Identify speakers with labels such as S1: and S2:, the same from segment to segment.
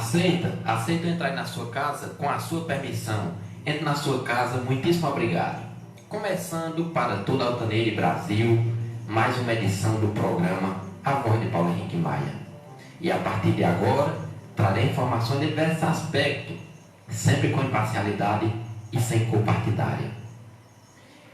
S1: Aceito entrar na sua casa com a sua permissão. Entre na sua casa, muitíssimo obrigado. Começando para toda a Altaneira e Brasil, mais uma edição do programa A Voz de Paulo Henrique Maia. E a partir de agora, trarei informações de diversos aspectos, sempre com imparcialidade e sem cor partidária.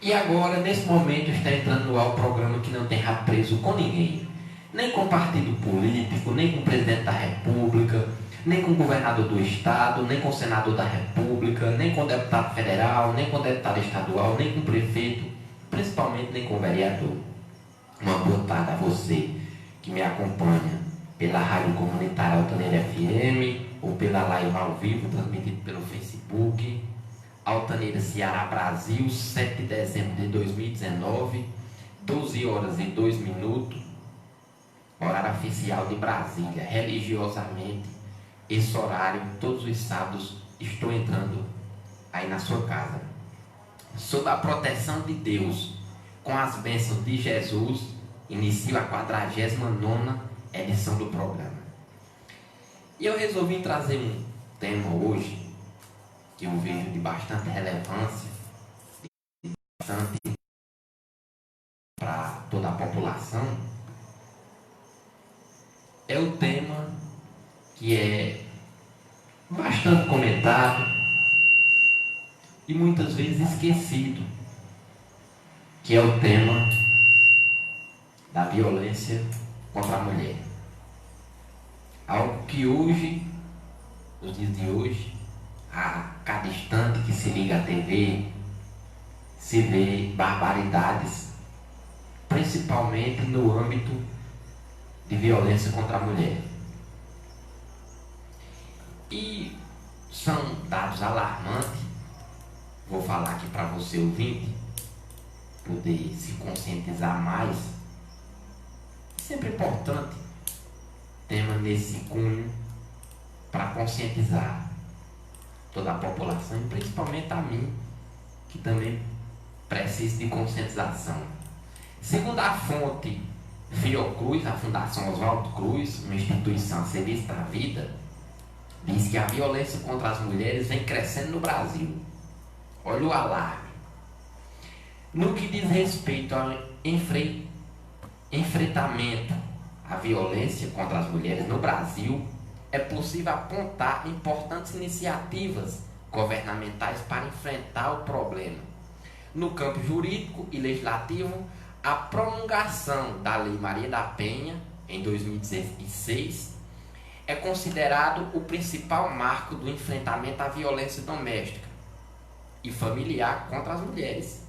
S1: E agora, nesse momento, está entrando no ar o programa que não tem rabo preso com ninguém. Nem com partido político, nem com o presidente da República, nem com o governador do estado, nem com o senador da República, nem com o deputado federal, nem com o deputado estadual, nem com o prefeito, principalmente nem com o vereador. Uma boa tarde a você que me acompanha pela Rádio Comunitária Altaneira FM ou pela live ao vivo, transmitido pelo Facebook. Altaneira, Ceará, Brasil, 7 de dezembro de 2019, 12 horas e 2 minutos, horário oficial de Brasília. Religiosamente, esse horário, todos os sábados, estou entrando aí na sua casa. Sob a proteção de Deus, com as bênçãos de Jesus, inicio a 49ª edição do programa. E eu resolvi trazer um tema hoje, que eu vejo de bastante relevância, bastante para toda a população. É o tema que é bastante comentado e muitas vezes esquecido, que é o tema da violência contra a mulher. Algo que hoje, nos dias de hoje, a cada instante que se liga à TV, se vê barbaridades, principalmente no âmbito de violência contra a mulher. E são dados alarmantes. Vou falar aqui para você, ouvinte, poder se conscientizar mais. Sempre importante tema nesse cunho para conscientizar toda a população e principalmente a mim, que também preciso de conscientização. Segundo a fonte Fiocruz, a Fundação Oswaldo Cruz, uma instituição a serviço da vida, diz que a violência contra as mulheres vem crescendo no Brasil. Olha o alarme. No que diz respeito ao enfrentamento à violência contra as mulheres no Brasil, é possível apontar importantes iniciativas governamentais para enfrentar o problema. No campo jurídico e legislativo, a promulgação da Lei Maria da Penha, em 2016, é considerado o principal marco do enfrentamento à violência doméstica e familiar contra as mulheres.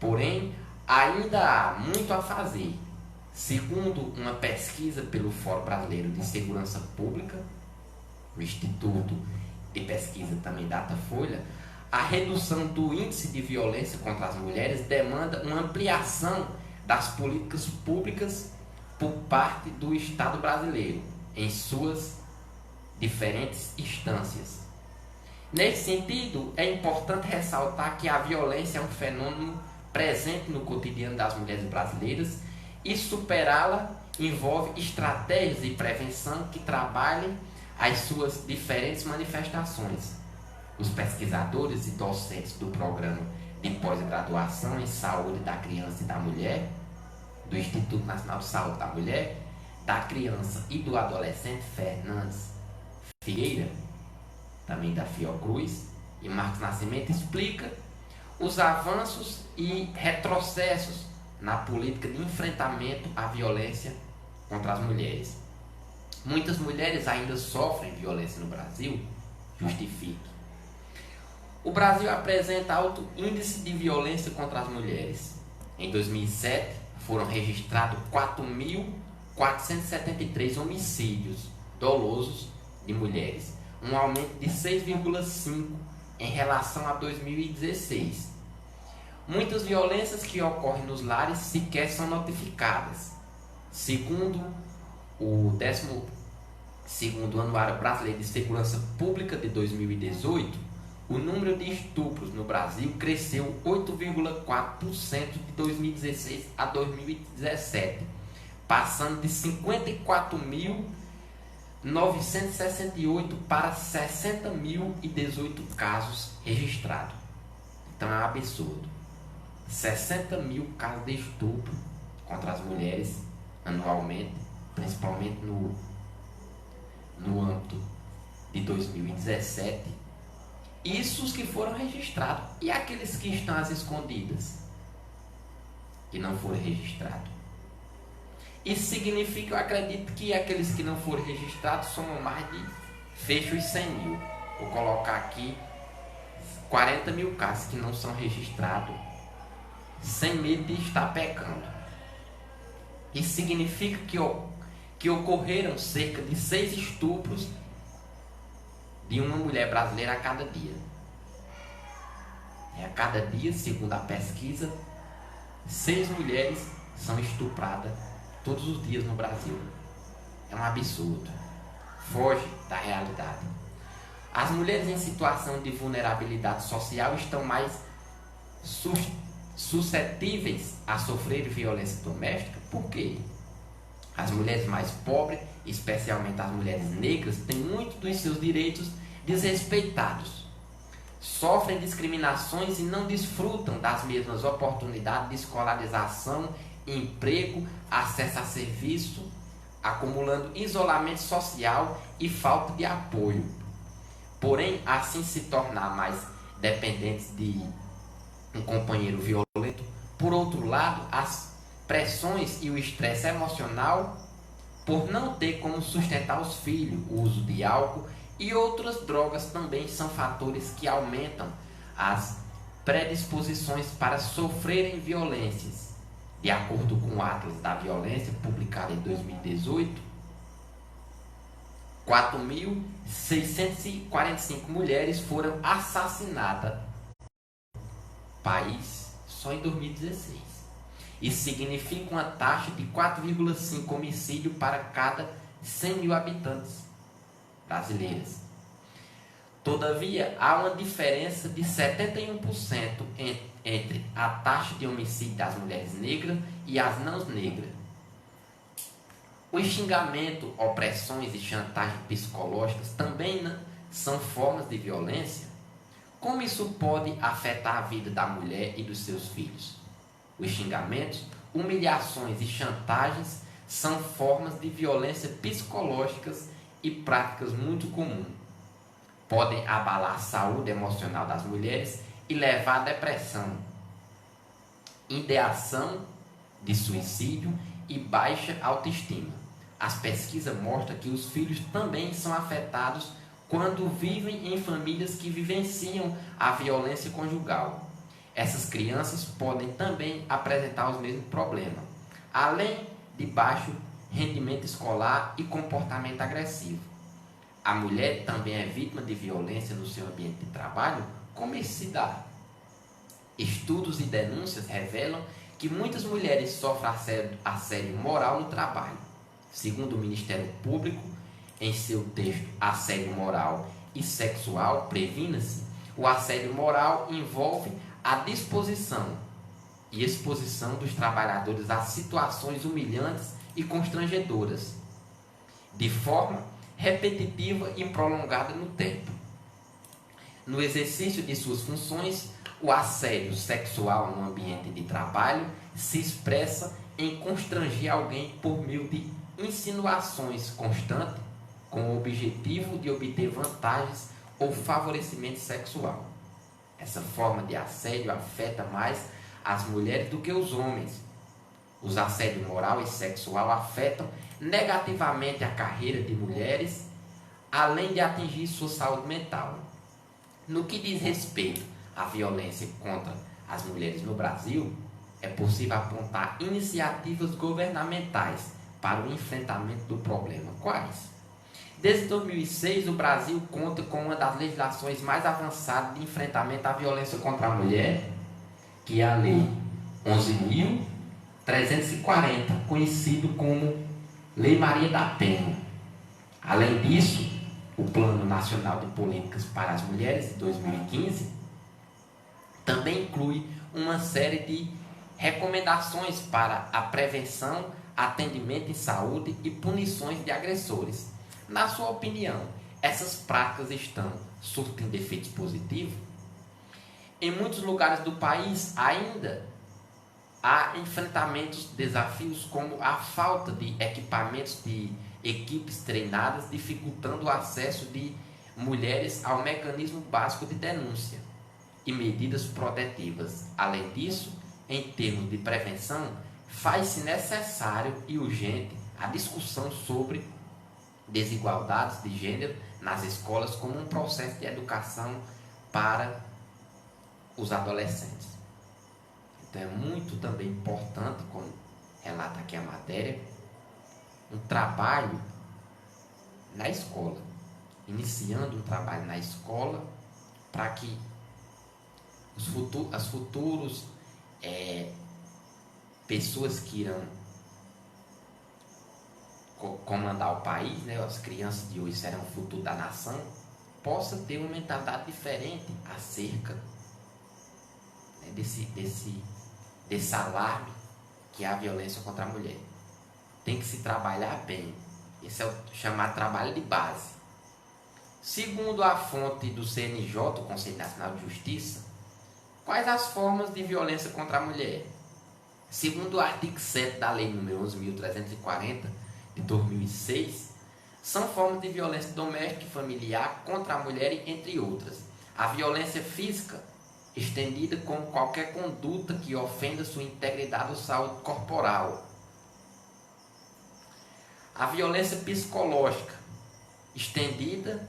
S1: Porém, ainda há muito a fazer. Segundo uma pesquisa pelo Fórum Brasileiro de Segurança Pública, o Instituto de Pesquisa também Datafolha, a redução do índice de violência contra as mulheres demanda uma ampliação das políticas públicas por parte do Estado brasileiro, em suas diferentes instâncias. Nesse sentido, é importante ressaltar que a violência é um fenômeno presente no cotidiano das mulheres brasileiras e superá-la envolve estratégias de prevenção que trabalhem as suas diferentes manifestações. Os pesquisadores e docentes do programa de pós-graduação em saúde da criança e da mulher, do Instituto Nacional de Saúde da Mulher, da Criança e do Adolescente, Fernandes Figueira, também da Fiocruz, e Marcos Nascimento, explica os avanços e retrocessos na política de enfrentamento à violência contra as mulheres. Muitas mulheres ainda sofrem violência no Brasil, justifique. O Brasil apresenta alto índice de violência contra as mulheres. Em 2007, foram registrados 4.473 homicídios dolosos de mulheres, um aumento de 6,5% em relação a 2016. Muitas violências que ocorrem nos lares sequer são notificadas. Segundo o 12º Anuário Brasileiro de Segurança Pública de 2018, o número de estupros no Brasil cresceu 8,4% de 2016 a 2017, passando de 54.000 968 para 60.018 casos registrados. Então é um absurdo. 60.000 casos de estupro contra as mulheres anualmente, principalmente no âmbito de 2017. Isso os que foram registrados. E aqueles que estão às escondidas, que não foram registrados? Isso significa, eu acredito, que aqueles que não foram registrados somam mais de fecho os 100.000. Vou colocar aqui 40.000 casos que não são registrados, sem medo de estar pecando. Isso significa que ocorreram cerca de 6 estupros de uma mulher brasileira a cada dia. A cada dia, segundo a pesquisa, 6 mulheres são estupradas todos os dias no Brasil. É um absurdo. Foge da realidade. As mulheres em situação de vulnerabilidade social estão mais suscetíveis a sofrer violência doméstica. Por quê? As mulheres mais pobres, especialmente as mulheres negras, têm muitos dos seus direitos desrespeitados. Sofrem discriminações e não desfrutam das mesmas oportunidades de escolarização, emprego, acesso a serviço, acumulando isolamento social e falta de apoio. Porém, assim se tornar mais dependentes de um companheiro violento. Por outro lado, as pressões e o estresse emocional por não ter como sustentar os filhos, o uso de álcool e outras drogas também são fatores que aumentam as predisposições para sofrerem violências. De acordo com o Atlas da Violência, publicado em 2018, 4.645 mulheres foram assassinadas no país só em 2016. Isso significa uma taxa de 4,5 homicídios para cada 100.000 habitantes brasileiros. Todavia, há uma diferença de 71% entre a taxa de homicídio das mulheres negras e as não negras. O xingamento, opressões e chantagem psicológicas também são formas de violência. Como isso pode afetar a vida da mulher e dos seus filhos? Os xingamentos, humilhações e chantagens são formas de violência psicológicas e práticas muito comuns. Podem abalar a saúde emocional das mulheres e levar à depressão, ideação de suicídio e baixa autoestima. As pesquisas mostram que os filhos também são afetados quando vivem em famílias que vivenciam a violência conjugal. Essas crianças podem também apresentar os mesmos problemas, além de baixo rendimento escolar e comportamento agressivo. A mulher também é vítima de violência no seu ambiente de trabalho. Como isso se dá? Estudos e denúncias revelam que muitas mulheres sofrem assédio moral no trabalho. Segundo o Ministério Público, em seu texto Assédio Moral e Sexual, previna-se, o assédio moral envolve a disposição e exposição dos trabalhadores a situações humilhantes e constrangedoras, de forma repetitiva e prolongada no tempo. No exercício de suas funções, o assédio sexual no ambiente de trabalho se expressa em constranger alguém por meio de insinuações constantes com o objetivo de obter vantagens ou favorecimento sexual. Essa forma de assédio afeta mais as mulheres do que os homens. Os assédios moral e sexual afetam negativamente a carreira de mulheres, além de atingir sua saúde mental. No que diz respeito à violência contra as mulheres no Brasil, é possível apontar iniciativas governamentais para o enfrentamento do problema. Quais? Desde 2006, o Brasil conta com uma das legislações mais avançadas de enfrentamento à violência contra a mulher, que é a Lei 11.340, conhecido como Lei Maria da Penha. Além disso, o Plano Nacional de Políticas para as Mulheres, de 2015, também inclui uma série de recomendações para a prevenção, atendimento em saúde e punições de agressores. Na sua opinião, essas práticas estão surtindo efeitos positivos? Em muitos lugares do país ainda há enfrentamentos, desafios como a falta de equipamentos de equipes treinadas, dificultando o acesso de mulheres ao mecanismo básico de denúncia e medidas protetivas. Além disso, em termos de prevenção, faz-se necessário e urgente a discussão sobre desigualdades de gênero nas escolas como um processo de educação para os adolescentes. Então é muito também importante, como relata aqui a matéria, um trabalho na escola, iniciando um trabalho na escola para que as futuros pessoas que irão comandar o país, né, as crianças de hoje serão o futuro da nação, possa ter uma mentalidade diferente acerca, né, desse alarme que é a violência contra a mulher. Tem que se trabalhar bem. Esse é o chamado trabalho de base. Segundo a fonte do CNJ, o Conselho Nacional de Justiça, quais as formas de violência contra a mulher? Segundo o artigo 7 da Lei nº 11.340, de 2006, são formas de violência doméstica e familiar contra a mulher, entre outras. A violência física, estendida como qualquer conduta que ofenda sua integridade ou saúde corporal. A violência psicológica, entendida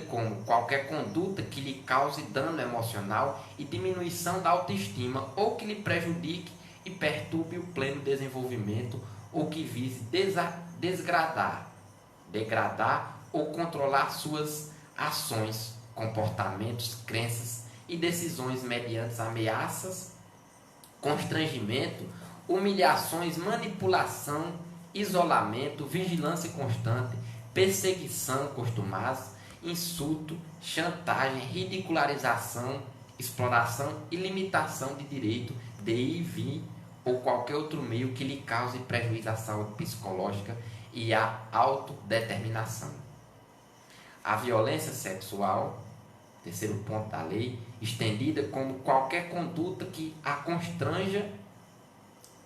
S1: como qualquer conduta que lhe cause dano emocional e diminuição da autoestima ou que lhe prejudique e perturbe o pleno desenvolvimento ou que vise degradar ou controlar suas ações, comportamentos, crenças e decisões mediante ameaças, constrangimento, humilhações, manipulação, isolamento, vigilância constante, perseguição costumaz, insulto, chantagem, ridicularização, exploração e limitação de direito de ir e vir ou qualquer outro meio que lhe cause prejuízo à saúde psicológica e à autodeterminação. A violência sexual, terceiro ponto da lei, estendida como qualquer conduta que a constranja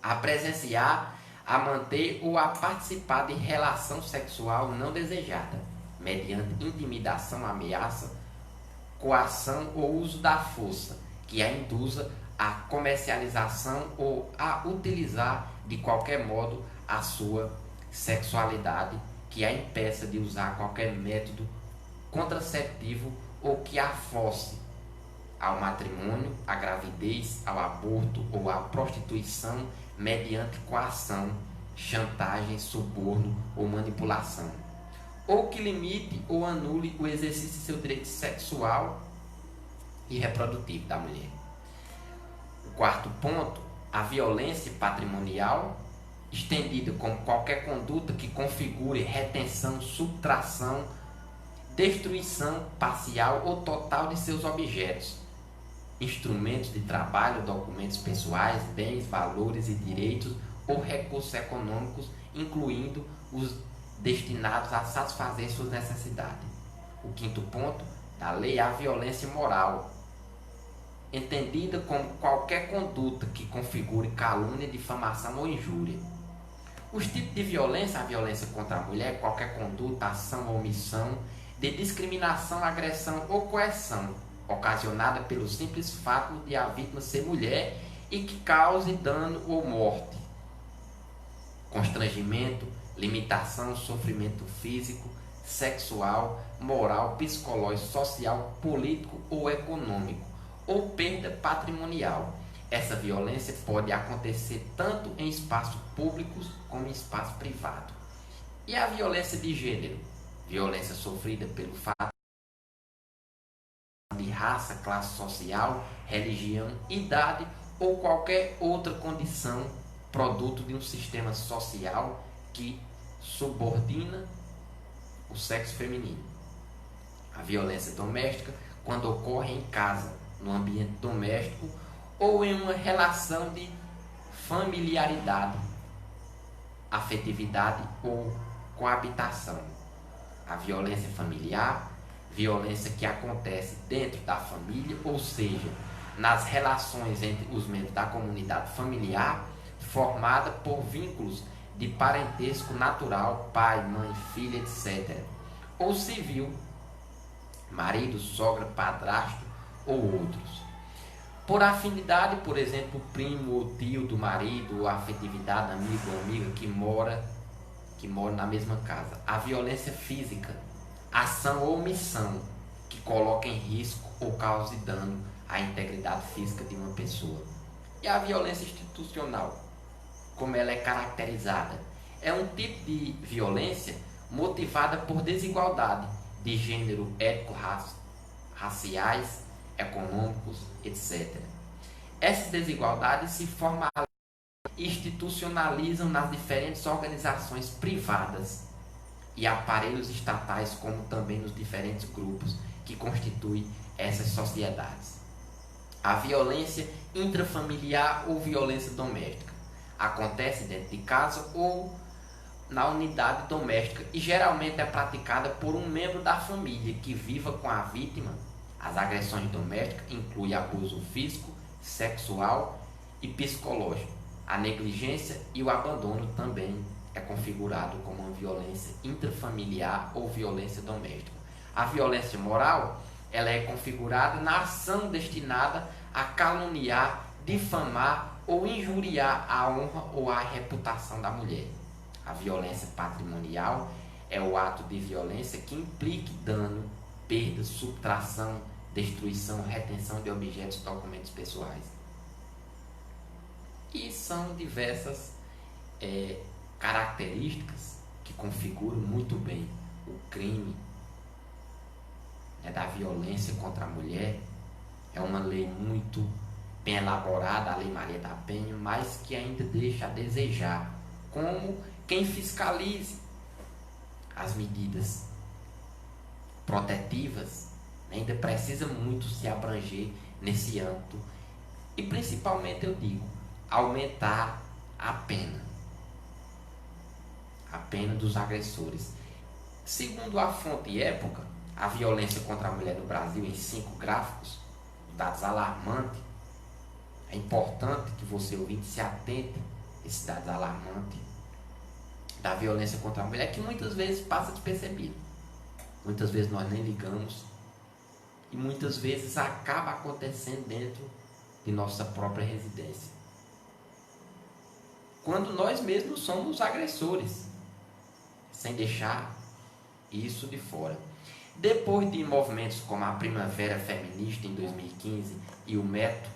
S1: a presenciar, a manter ou a participar de relação sexual não desejada, mediante intimidação, ameaça, coação ou uso da força, que a induza a comercialização ou a utilizar de qualquer modo a sua sexualidade, que a impeça de usar qualquer método contraceptivo ou que a force ao matrimônio, à gravidez, ao aborto ou à prostituição mediante coação, chantagem, suborno ou manipulação, ou que limite ou anule o exercício de seu direito sexual e reprodutivo da mulher. O quarto ponto, a violência patrimonial, estendida como qualquer conduta que configure retenção, subtração, destruição parcial ou total de seus objetos, instrumentos de trabalho, documentos pessoais, bens, valores e direitos ou recursos econômicos, incluindo os destinados a satisfazer suas necessidades. O quinto ponto da lei é a violência moral, entendida como qualquer conduta que configure calúnia, difamação ou injúria. Os tipos de violência: a violência contra a mulher, qualquer conduta, ação ou omissão de discriminação, agressão ou coerção, ocasionada pelo simples fato de a vítima ser mulher e que cause dano ou morte, constrangimento, limitação, sofrimento físico, sexual, moral, psicológico, social, político ou econômico, ou perda patrimonial. Essa violência pode acontecer tanto em espaços públicos como em espaço privado. E a violência de gênero? Violência sofrida pelo fato de raça, classe social, religião, idade ou qualquer outra condição produto de um sistema social que subordina o sexo feminino. A violência doméstica, quando ocorre em casa, no ambiente doméstico ou em uma relação de familiaridade, afetividade ou coabitação. A violência familiar, violência que acontece dentro da família, ou seja, nas relações entre os membros da comunidade familiar, formada por vínculos de parentesco natural, pai, mãe, filha, etc. Ou civil, marido, sogra, padrasto ou outros. Por afinidade, por exemplo, primo ou tio do marido, ou afetividade, amigo ou amiga que mora na mesma casa. A violência física, ação ou omissão que coloca em risco ou cause dano à integridade física de uma pessoa. E a violência institucional, como ela é caracterizada, é um tipo de violência motivada por desigualdade de gênero, étnico-raciais, econômicos, etc. Essas desigualdades se formalizam e institucionalizam nas diferentes organizações privadas e aparelhos estatais, como também nos diferentes grupos que constituem essas sociedades. A violência intrafamiliar ou violência doméstica acontece dentro de casa ou na unidade doméstica e geralmente é praticada por um membro da família que viva com a vítima. As agressões domésticas incluem abuso físico, sexual e psicológico. A negligência e o abandono também é configurado como uma violência intrafamiliar ou violência doméstica. A violência moral, ela é configurada na ação destinada a caluniar, difamar ou injuriar a honra ou a reputação da mulher. A violência patrimonial é o ato de violência que implique dano, perda, subtração, destruição, retenção de objetos e documentos pessoais. E são diversas características que configuram muito bem o crime da violência contra a mulher. É uma lei muito bem elaborada, a Lei Maria da Penha, mas que ainda deixa a desejar, como quem fiscalize as medidas protetivas ainda precisa muito se abranger nesse âmbito e principalmente, eu digo, aumentar a pena dos agressores. Segundo a fonte Época, a violência contra a mulher no Brasil em 5 gráficos, dados alarmantes. É importante que você, ouvinte, se atente a esses dados alarmantes da violência contra a mulher, que muitas vezes passa despercebido. Muitas vezes nós nem ligamos e muitas vezes acaba acontecendo dentro de nossa própria residência, quando nós mesmos somos os agressores, sem deixar isso de fora. Depois de movimentos como a Primavera Feminista em 2015 e o Método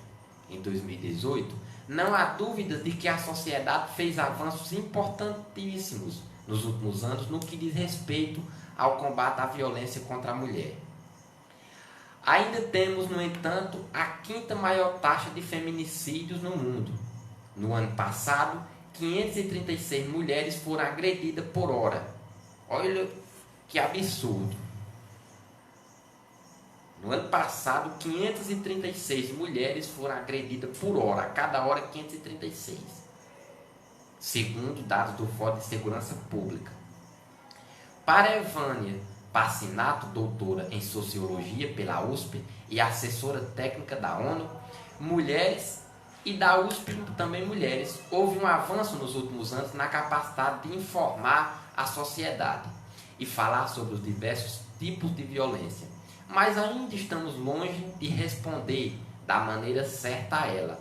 S1: em 2018, não há dúvidas de que a sociedade fez avanços importantíssimos nos últimos anos no que diz respeito ao combate à violência contra a mulher. Ainda temos, no entanto, a 5ª maior taxa de feminicídios no mundo. No ano passado, 536 mulheres foram agredidas por hora. Olha que absurdo. No ano passado, 536 mulheres foram agredidas por hora, a cada hora 536, segundo dados do Fórum de Segurança Pública. Para Evânia Passinato, doutora em Sociologia pela USP e assessora técnica da ONU, mulheres e da USP também mulheres, houve um avanço nos últimos anos na capacidade de informar a sociedade e falar sobre os diversos tipos de violência. Mas ainda estamos longe de responder da maneira certa a ela.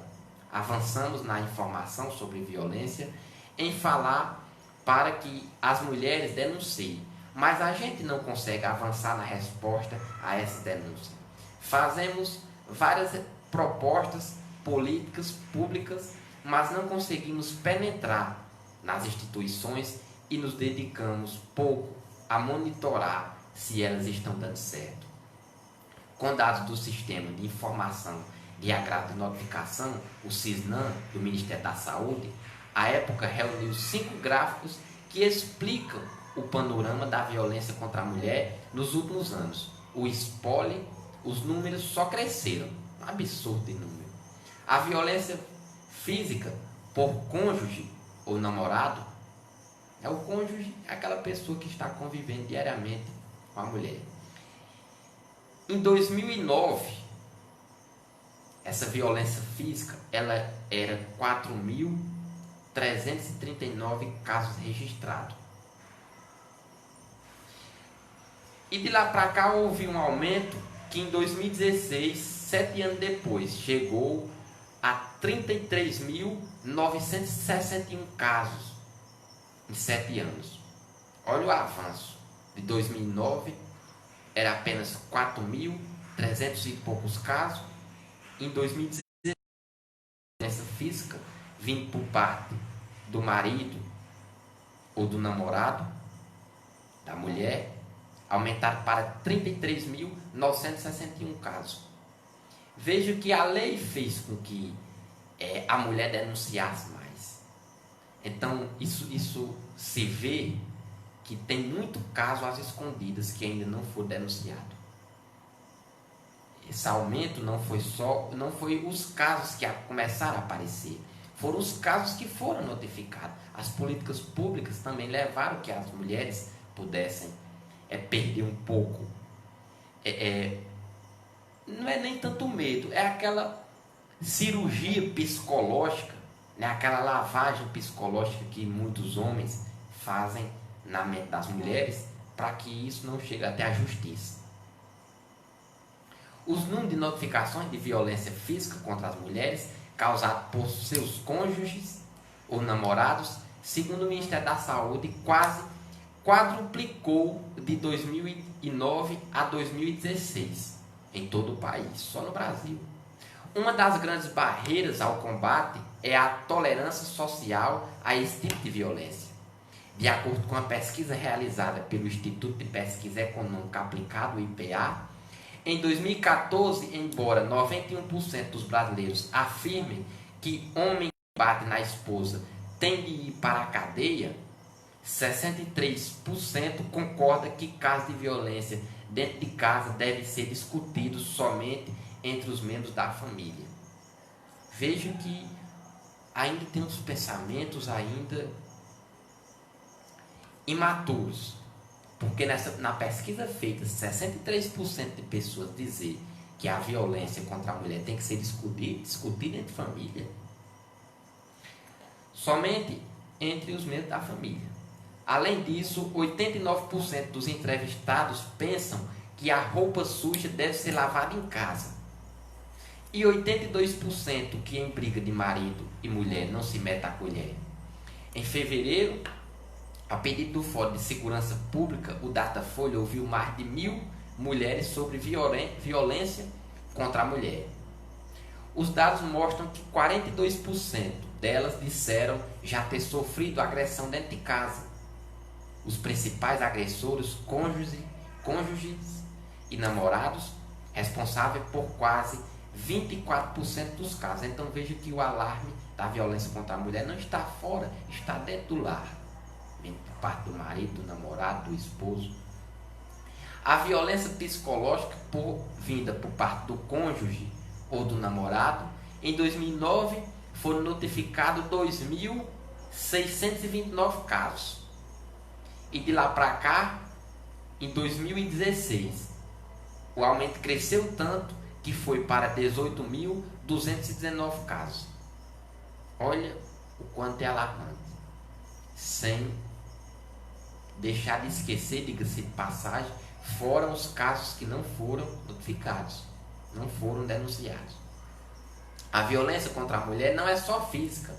S1: Avançamos na informação sobre violência, em falar para que as mulheres denunciem, mas a gente não consegue avançar na resposta a essa denúncia. Fazemos várias propostas políticas públicas, mas não conseguimos penetrar nas instituições e nos dedicamos pouco a monitorar se elas estão dando certo. Com dados do Sistema de Informação de Agravo e Notificação, o SISNAM, do Ministério da Saúde, a Época reuniu 5 gráficos que explicam o panorama da violência contra a mulher nos últimos anos. O espólio, os números só cresceram, um absurdo de número. A violência física por cônjuge ou namorado, É o cônjuge, aquela pessoa que está convivendo diariamente com a mulher. Em 2009, essa violência física, ela era 4.339 casos registrados. E de lá para cá houve um aumento que em 2016, 7 anos depois, chegou a 33.961 casos em 7 anos. Olha o avanço. De 2009 era apenas 4.300 e poucos casos. Em 2016, violência física vindo por parte do marido ou do namorado, da mulher, aumentaram para 33.961 casos. Veja que a lei fez com que a mulher denunciasse mais. Então, isso se vê que tem muito caso às escondidas que ainda não foi denunciado. Esse aumento não foi os casos que começaram a aparecer, foram os casos que foram notificados. As políticas públicas também levaram que as mulheres pudessem perder um pouco. Não é nem tanto medo, é aquela cirurgia psicológica, né? Aquela lavagem psicológica que muitos homens fazem na mente das mulheres para que isso não chegue até a justiça. Os números de notificações de violência física contra as mulheres causados por seus cônjuges ou namorados, segundo o Ministério da Saúde, quase quadruplicou de 2009 a 2016 em todo o país, só no Brasil. Uma das grandes barreiras ao combate é a tolerância social a esse tipo de violência. De acordo com a pesquisa realizada pelo Instituto de Pesquisa Econômica Aplicada, o IPA, em 2014, embora 91% dos brasileiros afirmem que homem que bate na esposa tem de ir para a cadeia, 63% concorda que casos de violência dentro de casa devem ser discutidos somente entre os membros da família. Vejam que ainda tem uns pensamentos ainda imaturos. Porque na pesquisa feita, 63% de pessoas dizer que a violência contra a mulher tem que ser discutida entre família. Somente entre os membros da família. Além disso, 89% dos entrevistados pensam que a roupa suja deve ser lavada em casa. E 82% que em briga de marido e mulher não se mete a colher. Em fevereiro, a pedido do Fórum de Segurança Pública, o Datafolha ouviu mais de 1.000 mulheres sobre violência contra a mulher. Os dados mostram que 42% delas disseram já ter sofrido agressão dentro de casa. Os principais agressores, cônjuges e namorados, responsáveis por quase 24% dos casos. Então veja que o alarme da violência contra a mulher não está fora, está dentro do lar. Por parte do marido, do namorado, do esposo. A violência psicológica vinda por parte do cônjuge ou do namorado, em 2009 foram notificados 2.629 casos. E de lá para cá, em 2016, o aumento cresceu tanto que foi para 18.219 casos. Olha o quanto é alarmante. Sem deixar de esquecer, diga-se de passagem, foram os casos que não foram notificados, não foram denunciados. A violência contra a mulher não é só física.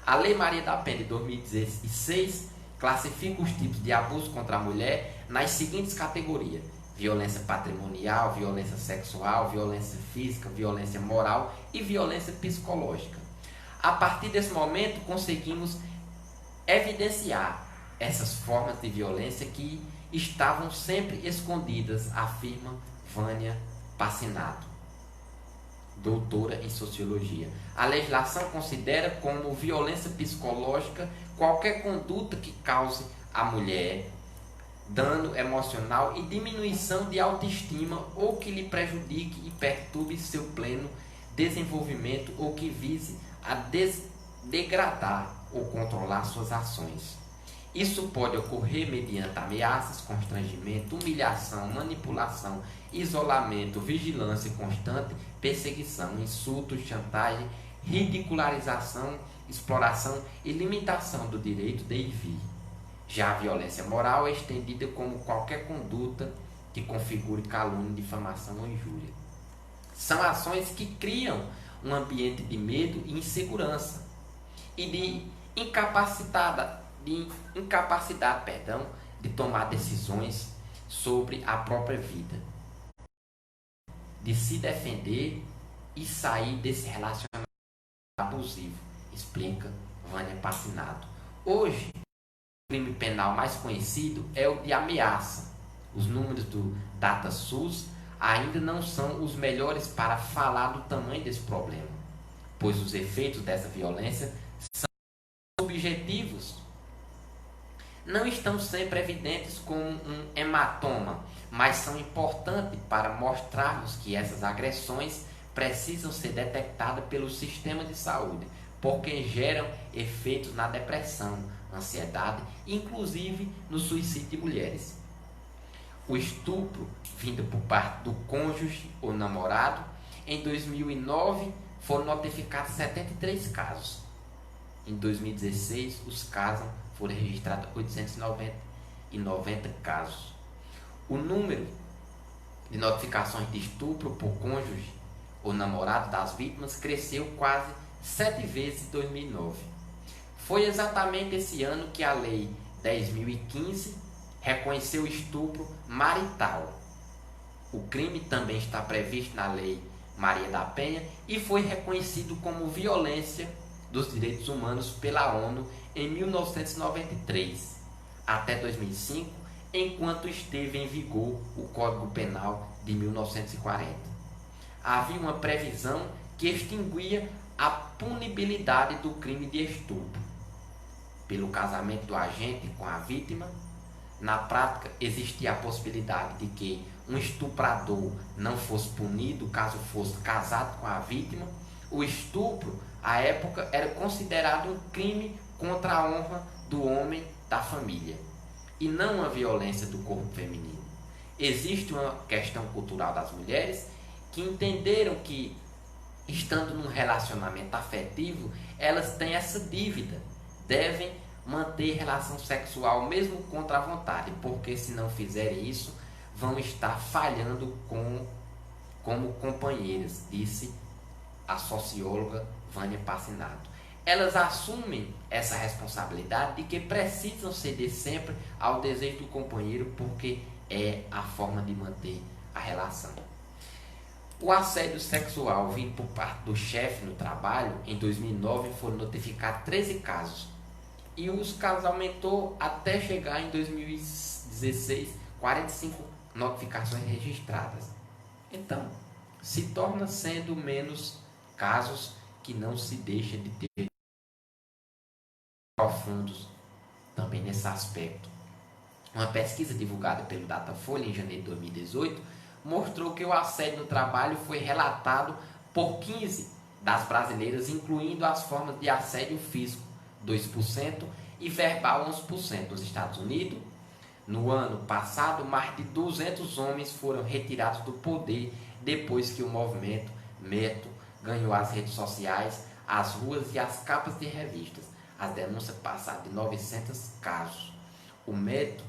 S1: A Lei Maria da Penha de 2016 classifica os tipos de abuso contra a mulher nas seguintes categorias: violência patrimonial, violência sexual, violência física, violência moral e violência psicológica. A partir desse momento, conseguimos evidenciar essas formas de violência que estavam sempre escondidas, afirma Vânia Passinato, doutora em sociologia. A legislação considera como violência psicológica qualquer conduta que cause à mulher dano emocional e diminuição de autoestima ou que lhe prejudique e perturbe seu pleno desenvolvimento ou que vise a degradar ou controlar suas ações. Isso pode ocorrer mediante ameaças, constrangimento, humilhação, manipulação, isolamento, vigilância constante, perseguição, insultos, chantagem, ridicularização, exploração e limitação do direito de ir e vir. Já a violência moral é estendida como qualquer conduta que configure calúnia, difamação ou injúria. São ações que criam um ambiente de medo e insegurança e de incapacidade, de tomar decisões sobre a própria vida, de se defender e sair desse relacionamento abusivo, explica Vânia Passinato. Hoje, o crime penal mais conhecido é o de ameaça. Os números do DataSUS ainda não são os melhores para falar do tamanho desse problema, pois os efeitos dessa violência são subjetivos. Não estão sempre evidentes como um hematoma, mas são importantes para mostrarmos que essas agressões precisam ser detectadas pelo sistema de saúde, porque geram efeitos na depressão, ansiedade, inclusive no suicídio de mulheres. O estupro, vindo por parte do cônjuge ou namorado, em 2009 foram notificados 73 casos. Em 2016, os casos foram registrados 890 casos. O número de notificações de estupro por cônjuge ou namorado das vítimas cresceu quase 7 vezes em 2009. Foi exatamente esse ano que a Lei 10.015 reconheceu o estupro marital. O crime também está previsto na Lei Maria da Penha e foi reconhecido como violência dos direitos humanos pela ONU em 1993 até 2005, enquanto esteve em vigor o Código Penal de 1940. Havia uma previsão que extinguia a punibilidade do crime de estupro pelo casamento do agente com a vítima. Na prática, existia a possibilidade de que um estuprador não fosse punido caso fosse casado com a vítima. O estupro, à época, era considerado um crime contra a honra do homem da família e não uma violência do corpo feminino. Existe uma questão cultural das mulheres que entenderam que, estando num relacionamento afetivo, elas têm essa dívida, devem manter relação sexual mesmo contra a vontade, porque se não fizerem isso, vão estar falhando como companheiras, disse a socióloga Vânia Passinato. Elas assumem essa responsabilidade de que precisam ceder sempre ao desejo do companheiro, porque é a forma de manter a relação. O assédio sexual vindo por parte do chefe no trabalho, em 2009 foram notificados 13 casos. E os casos aumentou até chegar em 2016, 45 notificações registradas. Então, se torna sendo menos casos que não se deixa de ter profundos também nesse aspecto. Uma pesquisa divulgada pelo Datafolha em janeiro de 2018 mostrou que o assédio no trabalho foi relatado por 15 das brasileiras, incluindo as formas de assédio físico, 2%, e verbal, 11%. Nos Estados Unidos, no ano passado, mais de 200 homens foram retirados do poder depois que o movimento Meto ganhou as redes sociais, as ruas e as capas de revistas. As denúncias passaram de 900 casos. O Meto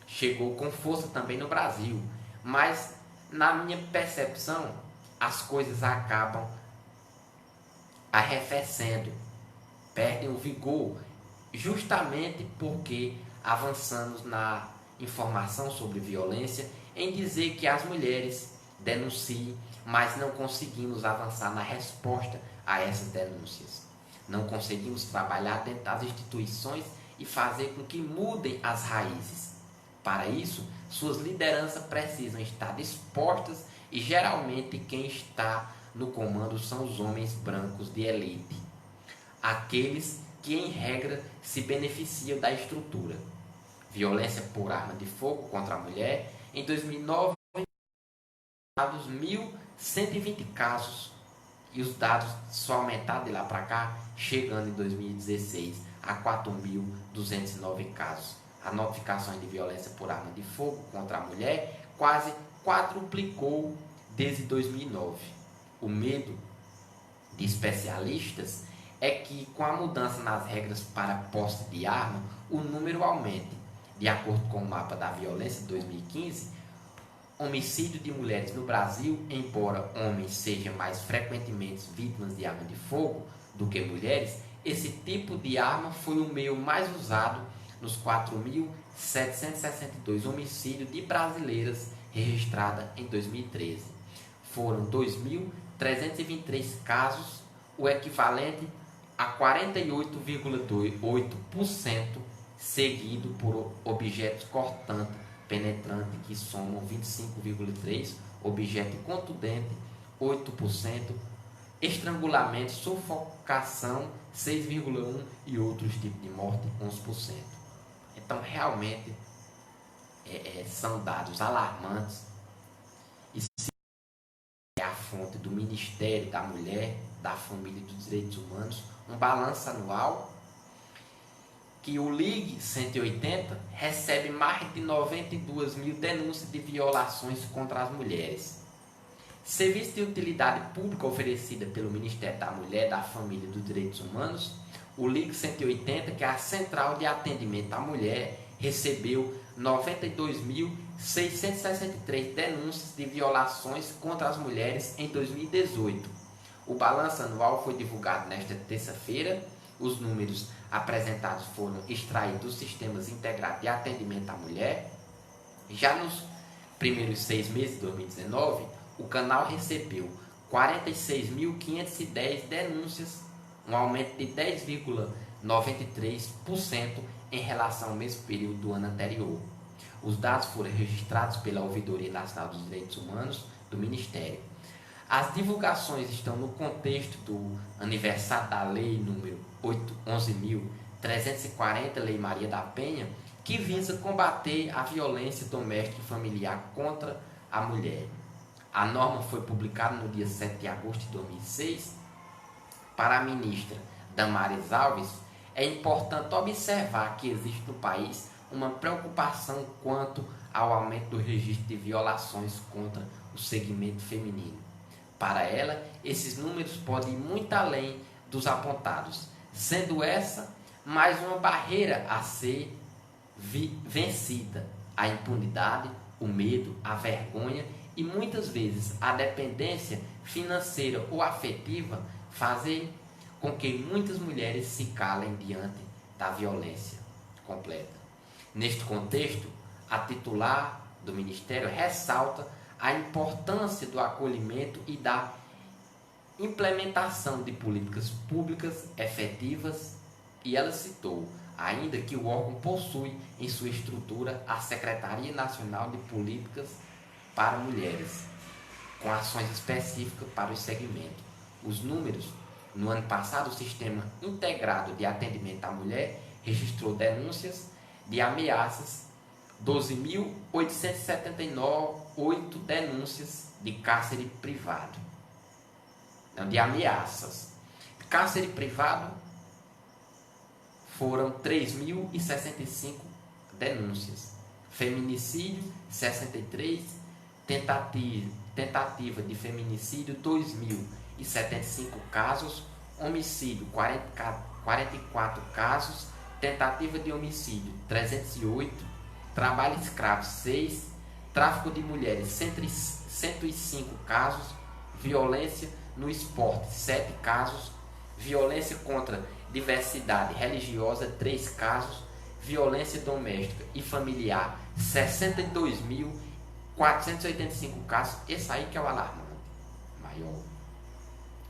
S1: chegou com força também no Brasil, mas, na minha percepção, as coisas acabam arrefecendo, perdem o vigor, justamente porque avançamos na informação sobre violência, em dizer que as mulheres denunciem, mas não conseguimos avançar na resposta a essas denúncias. Não conseguimos trabalhar dentro das instituições e fazer com que mudem as raízes. Para isso, suas lideranças precisam estar dispostas e geralmente quem está no comando são os homens brancos de elite, aqueles que em regra se beneficiam da estrutura. Violência por arma de fogo contra a mulher, em 2009, 1.120 casos, e os dados só aumentaram de lá para cá, chegando em 2016 a 4.209 casos. A notificação de violência por arma de fogo contra a mulher quase quadruplicou desde 2009. O medo de especialistas é que, com a mudança nas regras para posse de arma, o número aumente. De acordo com o mapa da violência de 2015, homicídio de mulheres no Brasil, embora homens sejam mais frequentemente vítimas de arma de fogo do que mulheres, esse tipo de arma foi o meio mais usado nos 4.762 homicídios de brasileiras registrados em 2013. Foram 2.323 casos, o equivalente a 48,8%, seguido por objetos cortantes penetrantes, que somam 25,3%, objeto contundente, 8%, estrangulamento, sufocação, 6,1% e outros tipos de morte, 11%. Então, realmente, são dados alarmantes. E se é a fonte do Ministério da Mulher, da Família e dos Direitos Humanos, um balanço anual que o Ligue 180 recebe mais de 92 mil denúncias de violações contra as mulheres. Serviço de utilidade pública oferecida pelo Ministério da Mulher, da Família e dos Direitos Humanos, o Ligue 180, que é a Central de Atendimento à Mulher, recebeu 92.663 denúncias de violações contra as mulheres em 2018. O balanço anual foi divulgado nesta terça-feira. Os números apresentados foram extraídos dos sistemas integrados de atendimento à mulher. Já nos primeiros 6 meses de 2019, o canal recebeu 46.510 denúncias, um aumento de 10,93% em relação ao mesmo período do ano anterior. Os dados foram registrados pela Ouvidoria Nacional dos Direitos Humanos do Ministério. As divulgações estão no contexto do aniversário da Lei número 11.340, Lei Maria da Penha, que visa combater a violência doméstica e familiar contra a mulher. A norma foi publicada no dia 7 de agosto de 2006. Para a ministra Damares Alves, é importante observar que existe no país uma preocupação quanto ao aumento do registro de violações contra o segmento feminino. Para ela, esses números podem ir muito além dos apontados, sendo essa mais uma barreira a ser vencida: a impunidade, o medo, a vergonha e muitas vezes a dependência financeira ou afetiva fazem com que muitas mulheres se calem diante da violência completa. Neste contexto, a titular do Ministério ressalta a importância do acolhimento e da implementação de políticas públicas efetivas, e ela citou ainda que o órgão possui em sua estrutura a Secretaria Nacional de Políticas para Mulheres, com ações específicas para o segmento. Os números: no ano passado, o Sistema Integrado de Atendimento à Mulher registrou denúncias de ameaças, 12.878 denúncias de cárcere privado. Não, de ameaças. Cárcere privado foram 3.065 denúncias. Feminicídio, 63. Tentativa de feminicídio, 2.075 casos. Homicídio, 44 casos. Tentativa de homicídio, 308. Trabalho escravo, 6. Tráfico de mulheres, 105 casos. Violência no esporte, 7 casos. Violência contra diversidade religiosa, 3 casos. Violência doméstica e familiar, 62.485 casos. Esse aí que é o alarmante maior.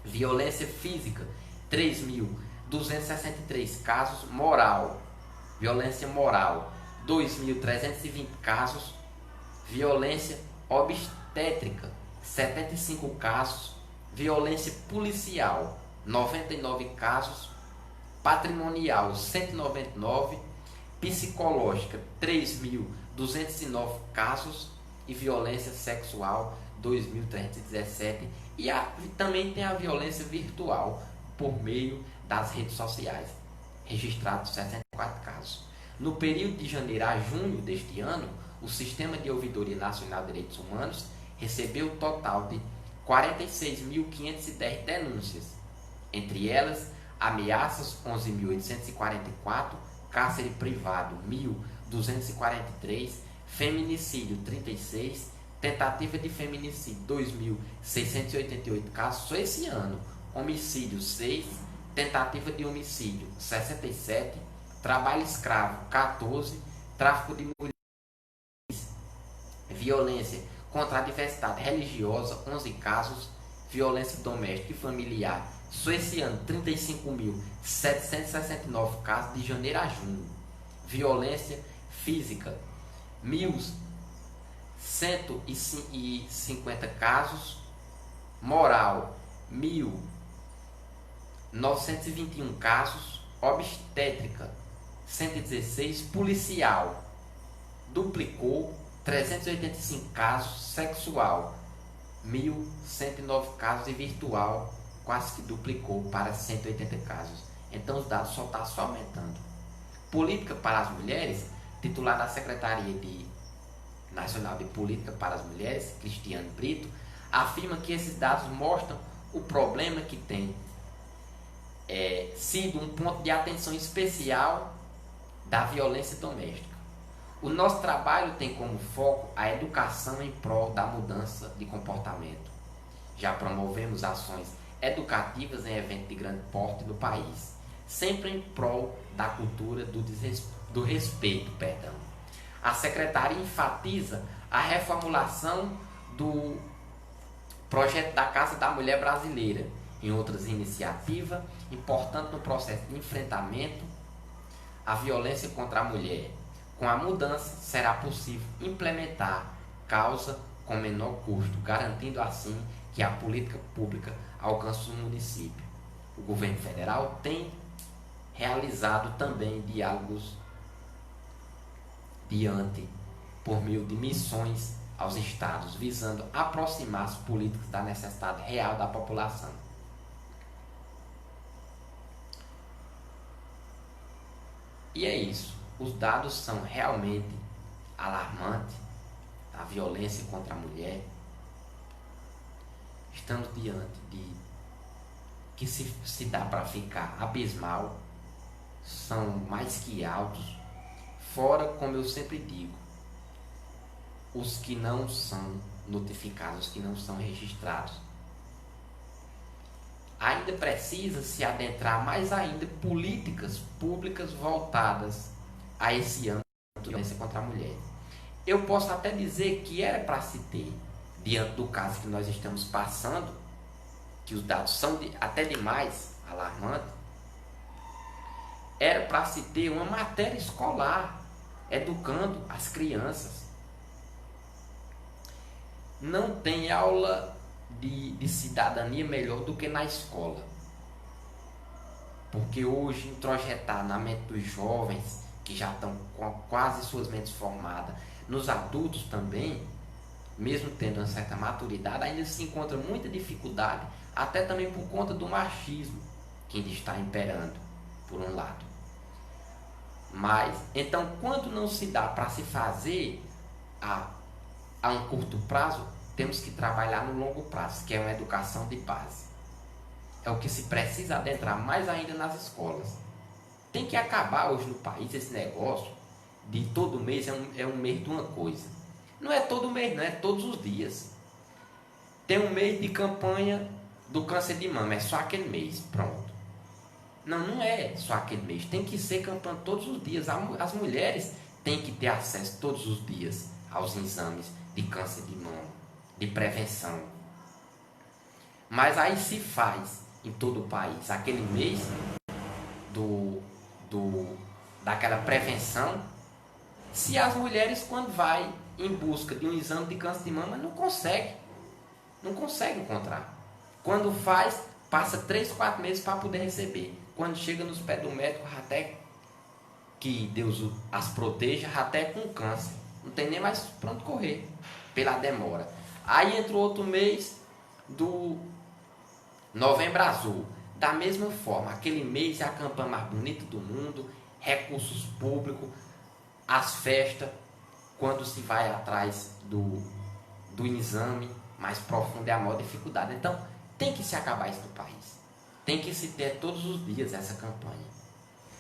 S1: Violência física, 3.263 casos. Moral, violência moral, 2.320 casos. Violência obstétrica, 75 casos. Violência policial, 99 casos. Patrimonial, 199. Psicológica, 3.209 casos. E violência sexual, 2.317. Também tem a violência virtual por meio das redes sociais. registrados 64 casos. No período de janeiro a junho deste ano, o Sistema de Ouvidoria Nacional de Direitos Humanos recebeu um total de 46.510 denúncias, entre elas ameaças 11.844, cárcere privado 1.243, feminicídio 36, tentativa de feminicídio 2.688 casos só esse ano, homicídio 6, tentativa de homicídio 67, trabalho escravo 14, tráfico de mulheres, violência contra a diversidade religiosa 11 casos, violência doméstica e familiar só esse ano 35.769 casos de janeiro a junho, violência física 1.150 casos, moral 1.921 casos, obstétrica 116, policial duplicou 385 casos, sexual 1.109 casos e virtual quase que duplicou para 180 casos. Então os dados só estão aumentando. Política para as mulheres, titular da Secretaria Nacional de Política para as Mulheres, Cristiane Brito, afirma que esses dados mostram o problema que tem sido um ponto de atenção especial da violência doméstica. O nosso trabalho tem como foco a educação em prol da mudança de comportamento. Já promovemos ações educativas em eventos de grande porte no país, sempre em prol da cultura do respeito. A secretaria enfatiza a reformulação do projeto da Casa da Mulher Brasileira, em outras iniciativas importantes no processo de enfrentamento à violência contra a mulher. Com a mudança, será possível implementar causa com menor custo, garantindo assim que a política pública alcance o município. O governo federal tem realizado também diálogos por meio de missões aos estados, visando aproximar os políticos da necessidade real da população. E é isso. Os dados são realmente alarmantes. A violência contra a mulher. Estamos diante de que se dá para ficar abismal. São mais que altos. Fora, como eu sempre digo, os que não são notificados, os que não são registrados. Ainda precisa se adentrar mais ainda políticas públicas voltadas a esse âmbito de violência contra a mulher. Eu posso até dizer que era para se ter, diante do caso que nós estamos passando, que os dados são até demais alarmantes, era para se ter uma matéria escolar educando as crianças. Não tem aula de cidadania melhor do que na escola. Porque hoje introjetar na mente dos jovens, que já estão com quase suas mentes formadas, nos adultos também, mesmo tendo uma certa maturidade, ainda se encontra muita dificuldade, até também por conta do machismo que ainda está imperando, por um lado. Mas, então, quando não se dá para se fazer a um curto prazo, temos que trabalhar no longo prazo, que é uma educação de base. É o que se precisa adentrar mais ainda nas escolas. Tem que acabar hoje no país esse negócio de todo mês é um mês de uma coisa. Não é todo mês, não é todos os dias. Tem um mês de campanha do câncer de mama, é só aquele mês, pronto. Não é só aquele mês, tem que ser campanha todos os dias. As mulheres têm que ter acesso todos os dias aos exames de câncer de mama, de prevenção. Mas aí se faz em todo o país aquele mês daquela prevenção, se as mulheres, quando vai em busca de um exame de câncer de mama, não consegue encontrar. Quando faz, passa 3, 4 meses para poder receber. Quando chega nos pés do médico, até que Deus as proteja, até com câncer. Não tem nem mais pronto correr, pela demora. Aí entra o outro mês do Novembro Azul. Da mesma forma, aquele mês é a campanha mais bonita do mundo, recursos públicos, as festas, quando se vai atrás do exame mais profundo é a maior dificuldade. Então, tem que se acabar isso no país. Tem que se ter todos os dias essa campanha.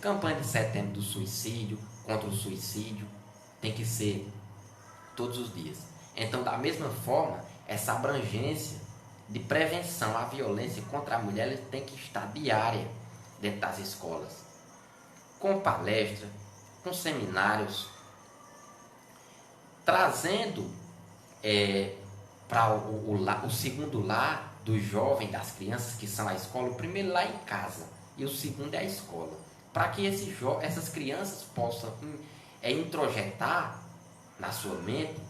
S1: Campanha de setembro do suicídio, contra o suicídio, tem que ser todos os dias. Então, da mesma forma, essa abrangência de prevenção à violência contra a mulher tem que estar diária dentro das escolas, com palestra, com seminários, trazendo para o segundo lar do jovem, das crianças que são a escola, o primeiro lá em casa e o segundo é a escola, para que essas crianças possam introjetar na sua mente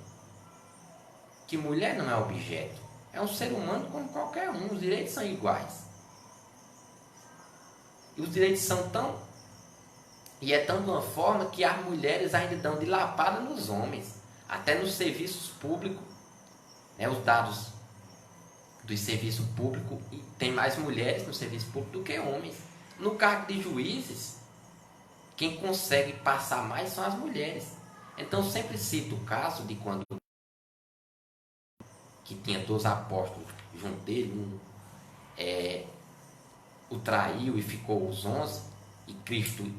S1: que mulher não é objeto, é um ser humano como qualquer um, os direitos são iguais. E os direitos são tão... E é tão de uma forma que as mulheres ainda dão de lapada nos homens, até nos serviços públicos, né, os dados do serviço público, tem mais mulheres no serviço público do que homens. No cargo de juízes, quem consegue passar mais são as mulheres. Então sempre cito o caso de quando que tinha 12 apóstolos junto dele, o traiu e ficou os 11, e Cristo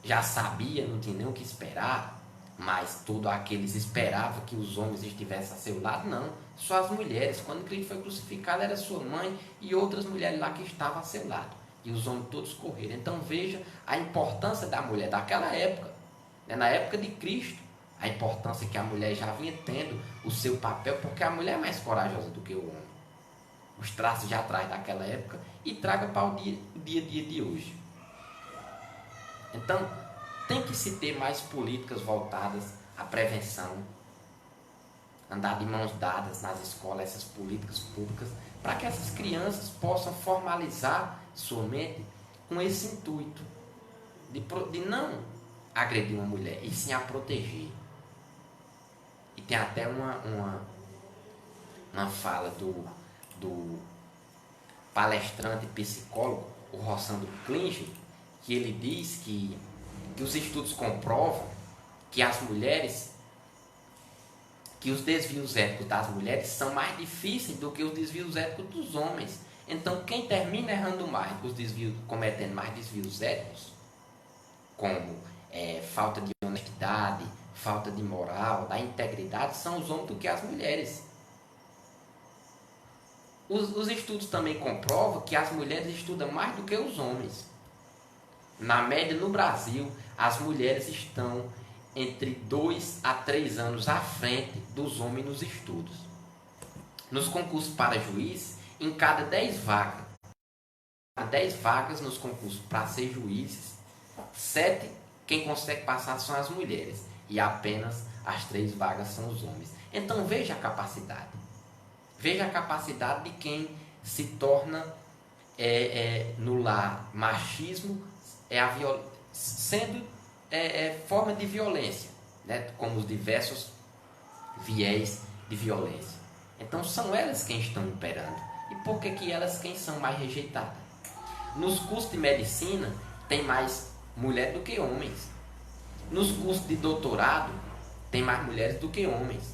S1: já sabia, não tinha nem o que esperar, mas todos aqueles esperavam que os homens estivessem a seu lado. Não, só as mulheres. Quando Cristo foi crucificado, era sua mãe e outras mulheres lá que estavam a seu lado, e os homens todos correram. Então veja a importância da mulher daquela época, né? Na época de Cristo, a importância que a mulher já vinha tendo o seu papel, porque a mulher é mais corajosa do que o homem. Os traços já traz daquela época e traga para o dia a dia de hoje. Então, tem que se ter mais políticas voltadas à prevenção, andar de mãos dadas nas escolas, essas políticas públicas, para que essas crianças possam formalizar sua mente com esse intuito de não agredir uma mulher, e sim a proteger. E tem até uma fala do palestrante psicólogo, o Rossandro Klinge, que ele diz que os estudos comprovam que as mulheres, que os desvios éticos das mulheres são mais difíceis do que os desvios éticos dos homens. Então, quem termina errando mais, cometendo mais desvios éticos, como falta de honestidade, falta de moral, da integridade, são os homens do que as mulheres. Os estudos também comprovam que as mulheres estudam mais do que os homens. Na média, no Brasil, as mulheres estão entre 2 a 3 anos à frente dos homens nos estudos. Nos concursos para juiz, em cada 10 vagas nos concursos para ser juízes, 7 quem consegue passar são as mulheres, e apenas as 3 vagas são os homens. Então veja a capacidade. Veja a capacidade de quem se torna no lar machismo, sendo forma de violência, né? Como os diversos viés de violência. Então são elas quem estão imperando. E por que elas quem são mais rejeitadas? Nos cursos de medicina tem mais mulher do que homens. Nos cursos de doutorado tem mais mulheres do que homens.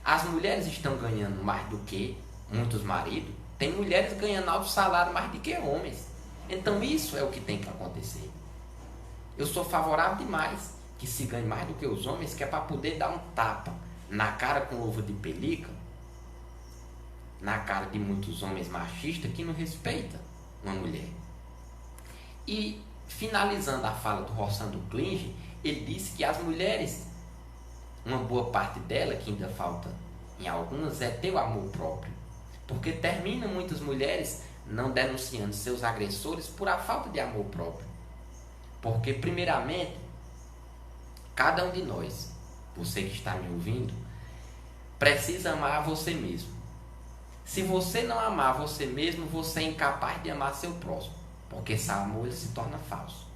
S1: As mulheres estão ganhando mais do que muitos maridos. Tem mulheres ganhando alto salário mais do que homens. Então isso é o que tem que acontecer. Eu sou favorável demais que se ganhe mais do que os homens, que é para poder dar um tapa na cara com ovo de pelica, na cara de muitos homens machistas que não respeitam uma mulher. E finalizando a fala do Rossandro Klinge, ele disse que as mulheres, uma boa parte dela, que ainda falta em algumas, é ter o amor próprio. Porque terminam muitas mulheres não denunciando seus agressores por a falta de amor próprio. Porque, primeiramente, cada um de nós, você que está me ouvindo, precisa amar você mesmo. Se você não amar você mesmo, você é incapaz de amar seu próximo. Porque esse amor ele se torna falso.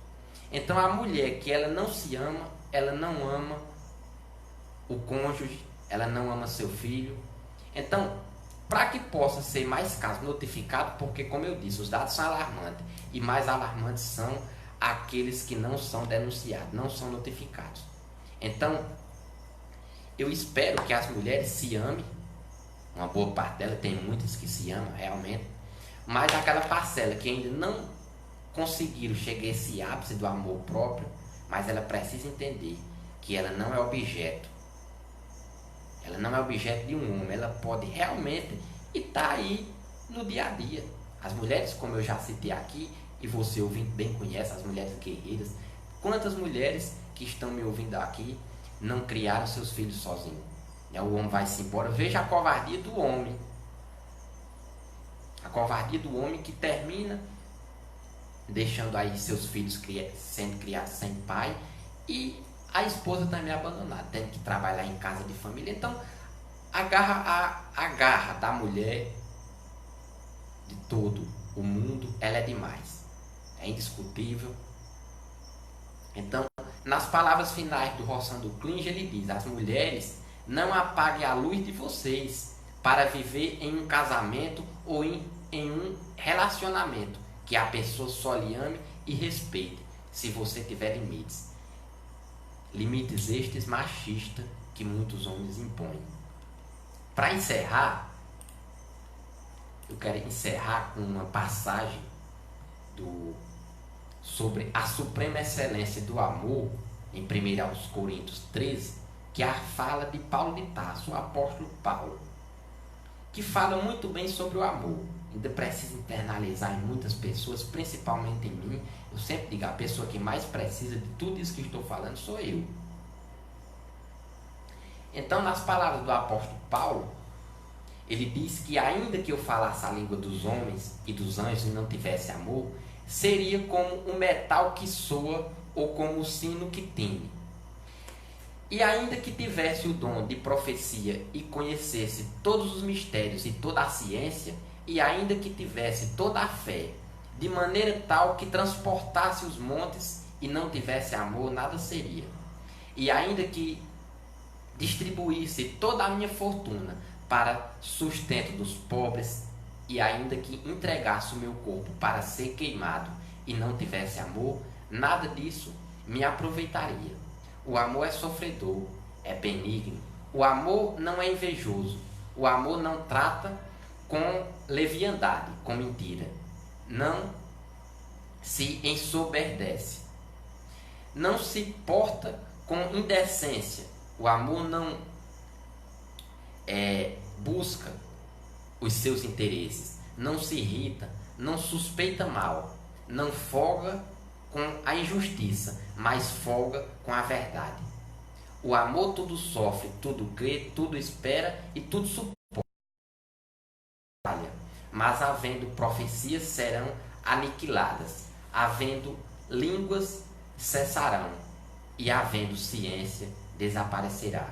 S1: Então, a mulher que ela não se ama, ela não ama o cônjuge, ela não ama seu filho. Então, para que possa ser mais casos notificados, porque, como eu disse, os dados são alarmantes, e mais alarmantes são aqueles que não são denunciados, não são notificados. Então, eu espero que as mulheres se amem, uma boa parte delas, tem muitas que se amam realmente, mas aquela parcela que ainda não conseguiram chegar a esse ápice do amor próprio, mas ela precisa entender que ela não é objeto. Ela não é objeto de um homem, ela pode realmente estar aí no dia a dia. As mulheres, como eu já citei aqui, e você ouvindo bem conhece, as mulheres guerreiras, quantas mulheres que estão me ouvindo aqui não criaram seus filhos sozinhos? O homem vai-se embora, veja a covardia do homem. A covardia do homem que termina deixando aí seus filhos sendo criados sem pai, e a esposa também abandonada, tendo que trabalhar em casa de família. Então, a garra da mulher de todo o mundo, ela é demais. É indiscutível. Então, nas palavras finais do Rossando Klinger, ele diz: as mulheres, não apaguem a luz de vocês para viver em um casamento ou em um relacionamento que a pessoa só lhe ame e respeite, se você tiver limites. Limites estes machistas que muitos homens impõem. Para encerrar, eu quero encerrar com uma passagem sobre a suprema excelência do amor, em 1 Coríntios 13, que é a fala de Paulo de Tarso, o apóstolo Paulo, que fala muito bem sobre o amor. Ainda precisa internalizar em muitas pessoas, principalmente em mim. Eu sempre digo, a pessoa que mais precisa de tudo isso que estou falando sou eu. Então, nas palavras do apóstolo Paulo, ele diz que ainda que eu falasse a língua dos homens e dos anjos e não tivesse amor, seria como um metal que soa ou como o sino que tine. E ainda que tivesse o dom de profecia e conhecesse todos os mistérios e toda a ciência, e ainda que tivesse toda a fé, de maneira tal que transportasse os montes e não tivesse amor, nada seria. E ainda que distribuísse toda a minha fortuna para sustento dos pobres, e ainda que entregasse o meu corpo para ser queimado e não tivesse amor, nada disso me aproveitaria. O amor é sofredor, é benigno. O amor não é invejoso. O amor não trata com leviandade, com mentira. Não se ensoberdece. Não se porta com indecência. O amor não busca os seus interesses. Não se irrita, não suspeita mal. Não folga com a injustiça, mas folga com a verdade. O amor tudo sofre, tudo crê, tudo espera e tudo suporta. Mas havendo profecias serão aniquiladas, havendo línguas cessarão, e havendo ciência desaparecerá.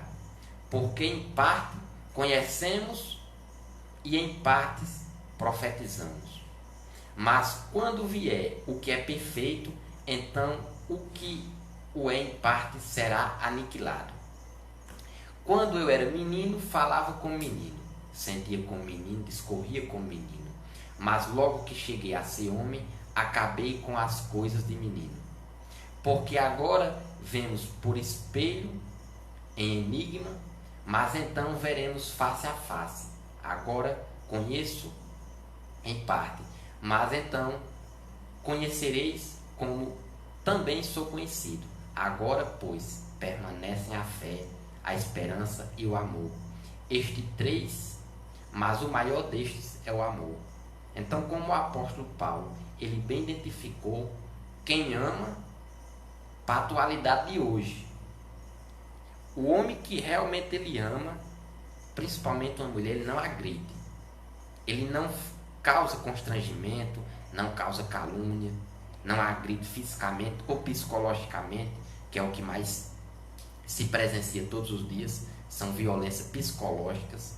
S1: Porque em parte conhecemos e em partes profetizamos. Mas quando vier o que é perfeito, então o que o é em parte será aniquilado. Quando eu era menino, falava como menino, sentia como menino, discorria como menino. Mas logo que cheguei a ser homem, acabei com as coisas de menino. Porque agora vemos por espelho, em enigma, mas então veremos face a face. Agora conheço em parte, mas então conhecereis como também sou conhecido. Agora, pois, permanecem a fé, a esperança e o amor. Estes três, mas o maior destes é o amor. Então, como o apóstolo Paulo, ele bem identificou quem ama para a atualidade de hoje. O homem que realmente ele ama, principalmente uma mulher, ele não agride. Ele não causa constrangimento, não causa calúnia, não agride fisicamente ou psicologicamente, que é o que mais se presencia todos os dias, são violências psicológicas.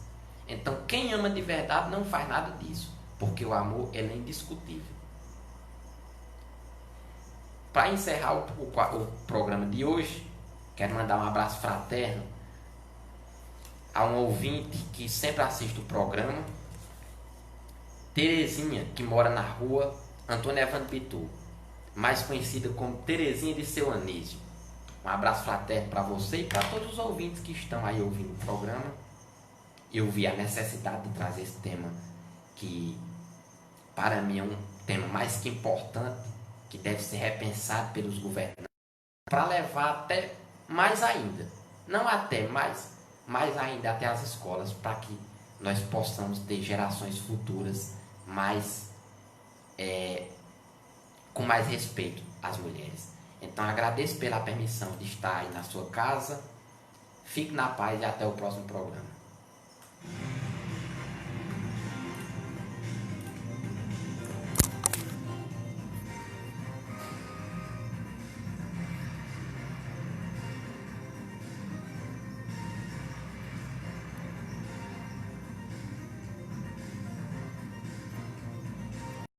S1: Então, quem ama de verdade não faz nada disso, porque o amor ele é indiscutível. Para encerrar o programa de hoje, quero mandar um abraço fraterno a um ouvinte que sempre assiste o programa, Terezinha, que mora na rua Antônio Evandro Pitu, mais conhecida como Terezinha de Seu Anísio. Um abraço fraterno para você e para todos os ouvintes que estão aí ouvindo o programa. Eu vi a necessidade de trazer esse tema, que para mim é um tema mais que importante, que deve ser repensado pelos governantes, para levar até mais ainda, não até mais ainda até as escolas, para que nós possamos ter gerações futuras mais com mais respeito às mulheres. Então agradeço pela permissão de estar aí na sua casa. Fique na paz e até o próximo programa.